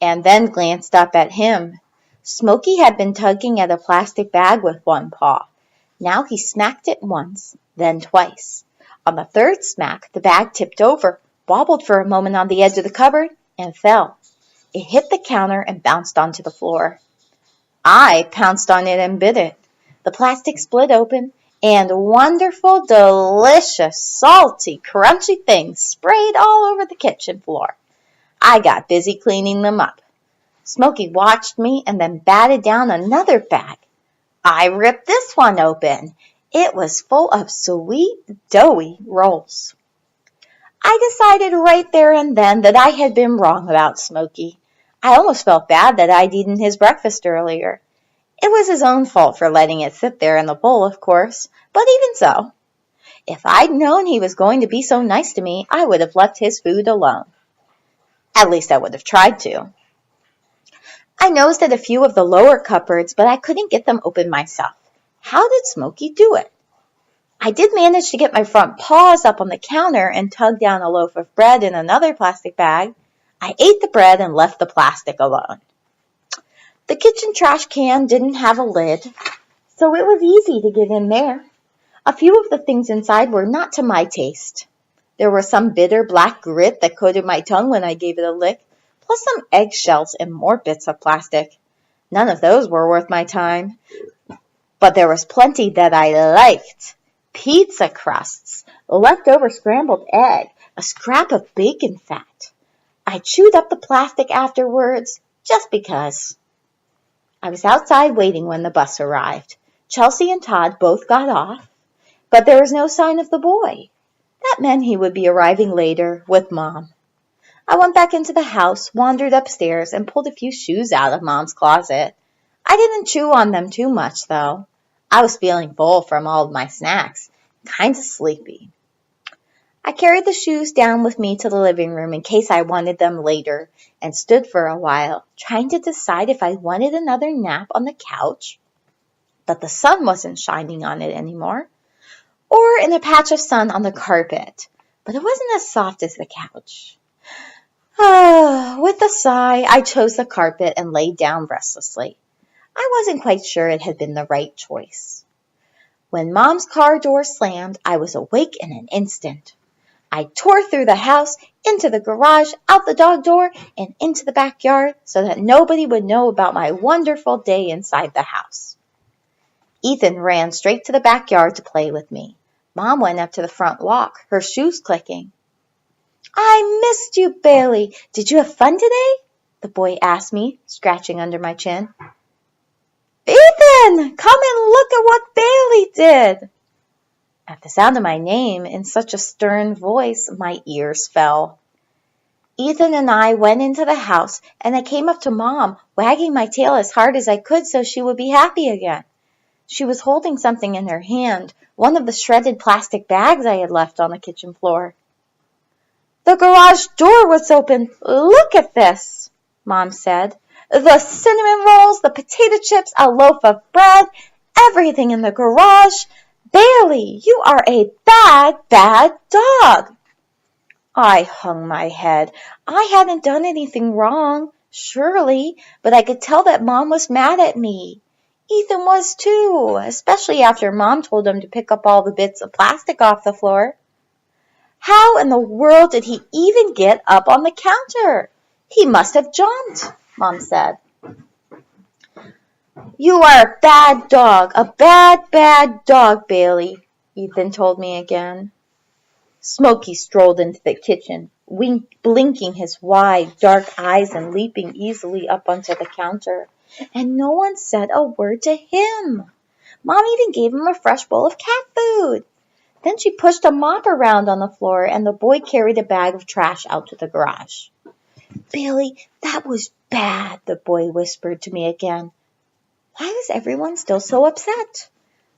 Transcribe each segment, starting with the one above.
and then glanced up at him. Smokey had been tugging at a plastic bag with one paw. Now he smacked it once, then twice. On the third smack, the bag tipped over, wobbled for a moment on the edge of the cupboard, and fell. It hit the counter and bounced onto the floor. I pounced on it and bit it. The plastic split open, and wonderful, delicious, salty, crunchy things sprayed all over the kitchen floor. I got busy cleaning them up. Smokey watched me and then batted down another bag. I ripped this one open. It was full of sweet, doughy rolls. I decided right there and then that I had been wrong about Smokey. I almost felt bad that I'd eaten his breakfast earlier. It was his own fault for letting it sit there in the bowl, of course, but even so, if I'd known he was going to be so nice to me, I would have left his food alone. At least I would have tried to. I nosed at a few of the lower cupboards, but I couldn't get them open myself. How did Smokey do it? I did manage to get my front paws up on the counter and tug down a loaf of bread in another plastic bag. I ate the bread and left the plastic alone. The kitchen trash can didn't have a lid, so it was easy to get in there. A few of the things inside were not to my taste. There was some bitter black grit that coated my tongue when I gave it a lick, plus some eggshells and more bits of plastic. None of those were worth my time. But there was plenty that I liked. Pizza crusts, a leftover scrambled egg, a scrap of bacon fat. I chewed up the plastic afterwards, just because. I was outside waiting when the bus arrived. Chelsea and Todd both got off, but there was no sign of the boy. That meant he would be arriving later with Mom. I went back into the house, wandered upstairs, and pulled a few shoes out of Mom's closet. I didn't chew on them too much, though. I was feeling full from all of my snacks, kind of sleepy. I carried the shoes down with me to the living room in case I wanted them later, and stood for a while, trying to decide if I wanted another nap on the couch, but the sun wasn't shining on it anymore, or in a patch of sun on the carpet, but it wasn't as soft as the couch. With a sigh, I chose the carpet and lay down restlessly. I wasn't quite sure it had been the right choice. When Mom's car door slammed, I was awake in an instant. I tore through the house, into the garage, out the dog door, and into the backyard so that nobody would know about my wonderful day inside the house. Ethan ran straight to the backyard to play with me. Mom went up to the front walk, her shoes clicking. "I missed you, Bailey. Did you have fun today?" the boy asked me, scratching under my chin. "Ethan, come and look at what Bailey did." At the sound of my name in such a stern voice, my ears fell. Ethan and I went into the house, and I came up to Mom, wagging my tail as hard as I could so she would be happy again. She was holding something in her hand, one of the shredded plastic bags I had left on the kitchen floor. "The garage door was open. Look at this," Mom said. "The cinnamon rolls, the potato chips, a loaf of bread, everything in the garage. Bailey, you are a bad, bad dog." I hung my head. I hadn't done anything wrong, surely, but I could tell that Mom was mad at me. Ethan was too, especially after Mom told him to pick up all the bits of plastic off the floor. How in the world did he even get up on the counter? He must have jumped, Mom said. "You are a bad dog, a bad, bad dog, Bailey," Ethan told me again. Smokey strolled into the kitchen, blinking his wide, dark eyes and leaping easily up onto the counter. And no one said a word to him. Mom even gave him a fresh bowl of cat food. Then she pushed a mop around on the floor, and the boy carried a bag of trash out to the garage. "Bailey, that was bad," the boy whispered to me again. Why was everyone still so upset?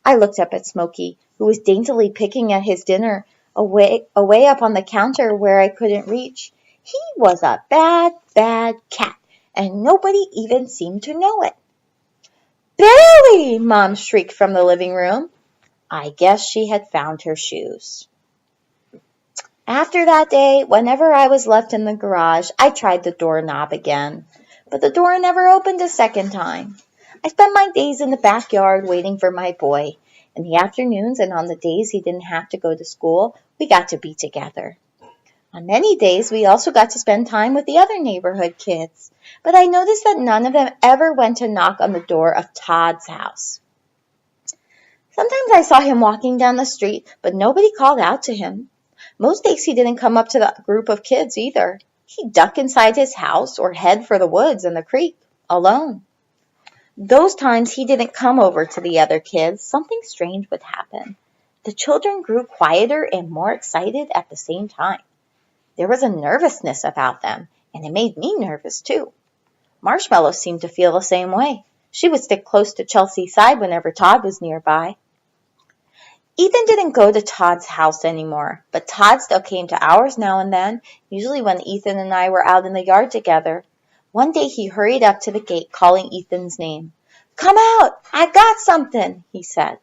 I looked up at Smokey, who was daintily picking at his dinner away up on the counter where I couldn't reach. He was a bad, bad cat, and nobody even seemed to know it. "Bailey!" Mom shrieked from the living room. I guess she had found her shoes. After that day, whenever I was left in the garage, I tried the doorknob again. but the door never opened a second time. I spent my days in the backyard waiting for my boy. In the afternoons and on the days he didn't have to go to school, we got to be together. On many days, we also got to spend time with the other neighborhood kids, but I noticed that none of them ever went to knock on the door of Todd's house. Sometimes I saw him walking down the street, but nobody called out to him. Most days he didn't come up to the group of kids either. He'd duck inside his house or head for the woods and the creek, alone. Those times he didn't come over to the other kids, something strange would happen. The children grew quieter and more excited at the same time. There was a nervousness about them, and it made me nervous too. Marshmallow seemed to feel the same way. She would stick close to Chelsea's side whenever Todd was nearby. Ethan didn't go to Todd's house anymore, but Todd still came to ours now and then, usually when Ethan and I were out in the yard together. One day he hurried up to the gate calling Ethan's name. "Come out! I got something," he said.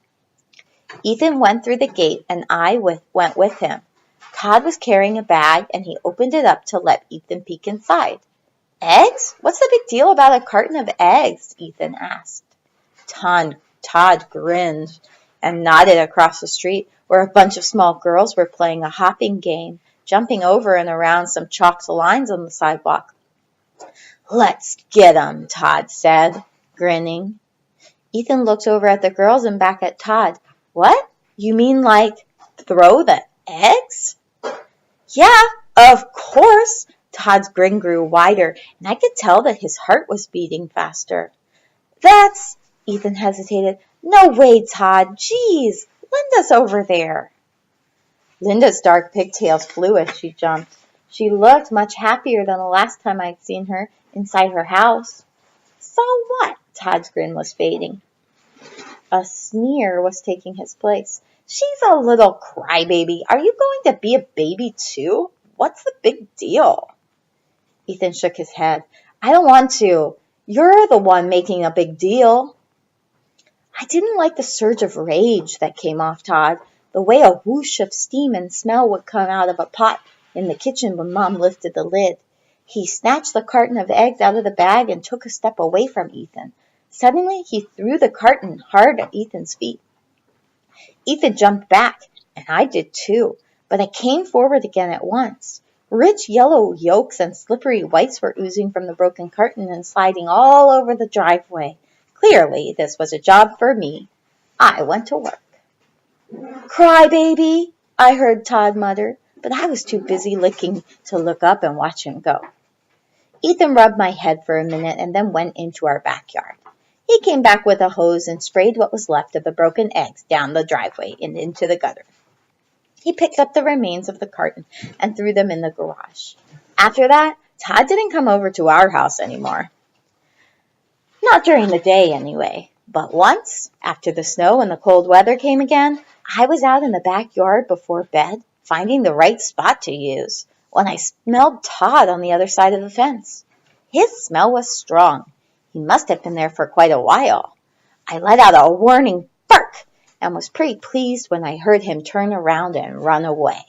Ethan went through the gate and I went with him. Todd was carrying a bag and he opened it up to let Ethan peek inside. "Eggs? What's the big deal about a carton of eggs?" Ethan asked. Todd grinned and nodded across the street where a bunch of small girls were playing a hopping game, jumping over and around some chalked lines on the sidewalk. "Let's get 'em," Todd said, grinning. Ethan looked over at the girls and back at Todd. "What? You mean like throw the eggs?" "Yeah, of course." Todd's grin grew wider, and I could tell that his heart was beating faster. Ethan hesitated. "No way, Todd. Geez, Linda's over there." Linda's dark pigtails flew as she jumped. She looked much happier than the last time I'd seen her inside her house. "So what?" Todd's grin was fading. A sneer was taking his place. "She's a little crybaby. Are you going to be a baby too? What's the big deal?" Ethan shook his head. "I don't want to. You're the one making a big deal." I didn't like the surge of rage that came off Todd, the way a whoosh of steam and smell would come out of a pot in the kitchen when Mom lifted the lid. He snatched the carton of eggs out of the bag and took a step away from Ethan. Suddenly, he threw the carton hard at Ethan's feet. Ethan jumped back, and I did too, but I came forward again at once. Rich yellow yolks and slippery whites were oozing from the broken carton and sliding all over the driveway. Clearly, this was a job for me. I went to work. "Cry, baby," I heard Todd mutter, but I was too busy licking to look up and watch him go. Ethan rubbed my head for a minute and then went into our backyard. He came back with a hose and sprayed what was left of the broken eggs down the driveway and into the gutter. He picked up the remains of the carton and threw them in the garage. After that, Todd didn't come over to our house anymore. Not during the day, anyway. But once, after the snow and the cold weather came again, I was out in the backyard before bed, finding the right spot to use, when I smelled Todd on the other side of the fence. His smell was strong. He must have been there for quite a while. I let out a warning bark and was pretty pleased when I heard him turn around and run away.